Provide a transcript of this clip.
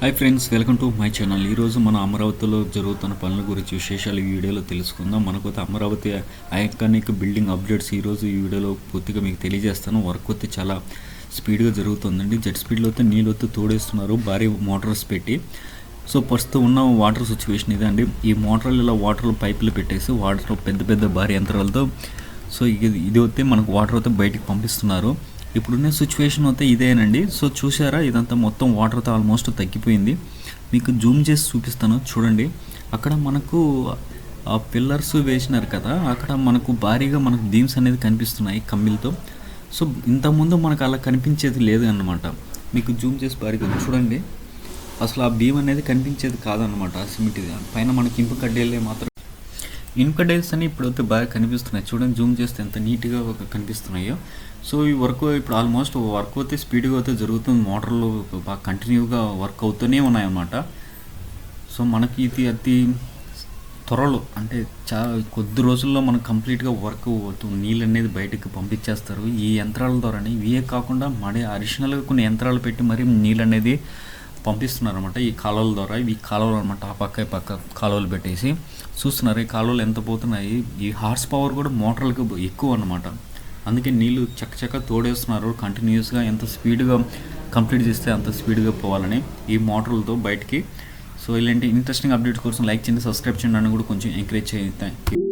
Hi friends, welcome to my channel. ఈరోజు మన అమరావతిలో జరుగుతున్న పనుల గురించి విశేషాలు ఈ వీడియోలో తెలుసుకుందాం. మనకైతే అమరావతి ఐకానిక్ బిల్డింగ్ అప్డేట్స్ ఈరోజు ఈ వీడియోలో పూర్తిగా మీకు తెలియజేస్తాను. వర్క్ అయితే చాలా స్పీడ్గా జరుగుతుందండి. జెట్ స్పీడ్లో అయితే నీళ్ళు అయితే తోడేస్తున్నారు భారీ మోటార్స్ పెట్టి. సో ప్రస్తుతం ఉన్న వాటర్ సిచ్యువేషన్ ఇదే అండి. ఈ మోటార్లు ఇలా వాటర్ పైపులు పెట్టేసి వాటర్ పెద్ద పెద్ద భారీ యంత్రాలతో సో ఇది అయితే మనకు వాటర్ అయితే బయటికి పంపిస్తున్నారు. ఇప్పుడున్న సిచ్యువేషన్ అయితే ఇదేనండి. సో చూసారా, ఇదంతా మొత్తం వాటర్తో ఆల్మోస్ట్ తగ్గిపోయింది. మీకు జూమ్ చేసి చూపిస్తాను చూడండి. అక్కడ మనకు ఆ పిల్లర్స్ వేసినారు కదా, అక్కడ మనకు భారీగా మనకు బీమ్స్ అనేది కనిపిస్తున్నాయి కమ్మిలతో. సో ఇంతకుముందు మనకు అలా కనిపించేది లేదు అన్నమాట. మీకు జూమ్ చేసి భారీగా చూడండి, అసలు ఆ బీమ్ అనేది కనిపించేది కాదనమాట. ఆ సిమెంట్ పైన మనకి ఇంపు కడ్డీలే మాత్రం ఇనుప డైల్స్ అని ఇప్పుడైతే బాగా కనిపిస్తున్నాయి. చూడండి, జూమ్ చేస్తే ఎంత నీట్గా కనిపిస్తున్నాయో. సో ఈ వర్క్ ఇప్పుడు ఆల్మోస్ట్ వర్క్ అయితే స్పీడ్గా అయితే జరుగుతుంది. మోటార్లు బాగా కంటిన్యూగా వర్క్ అవుతూనే ఉన్నాయన్నమాట. సో మనకి ఇది అతి త్వరలో అంటే చాలా కొద్ది రోజుల్లో మనకు కంప్లీట్గా వర్క్ అవుతుంది. నీళ్ళు అనేది బయటకు పంపించేస్తారు ఈ యంత్రాల ద్వారానే. ఇవే కాకుండా మరి అడిషనల్గా కొన్ని యంత్రాలు పెట్టి మరి నీళ్ళు అనేది పంపిస్తున్నారు అనమాట ఈ కాలువల ద్వారా. ఇవి కాలువలు అనమాట, ఆ పక్క ఈ పక్క కాలువలు పెట్టేసి చూస్తున్నారు. ఈ కాలువలు ఎంత పోతున్నాయి. ఈ హార్స్ పవర్ కూడా మోటార్లకు ఎక్కువ అనమాట. అందుకే నీళ్ళు చక్కచక్క తోడేస్తున్నారు కంటిన్యూస్గా. ఎంత స్పీడ్గా కంప్లీట్ చేస్తే అంత స్పీడ్గా పోవాలని ఈ మోటార్లతో బయటికి. సో ఇలాంటి ఇంట్రెస్టింగ్ అప్డేట్స్ కోసం లైక్ చేయండి, సబ్స్క్రైబ్ చేయండి అని కూడా కొంచెం ఎంకరేజ్ చేయండి. Thank you.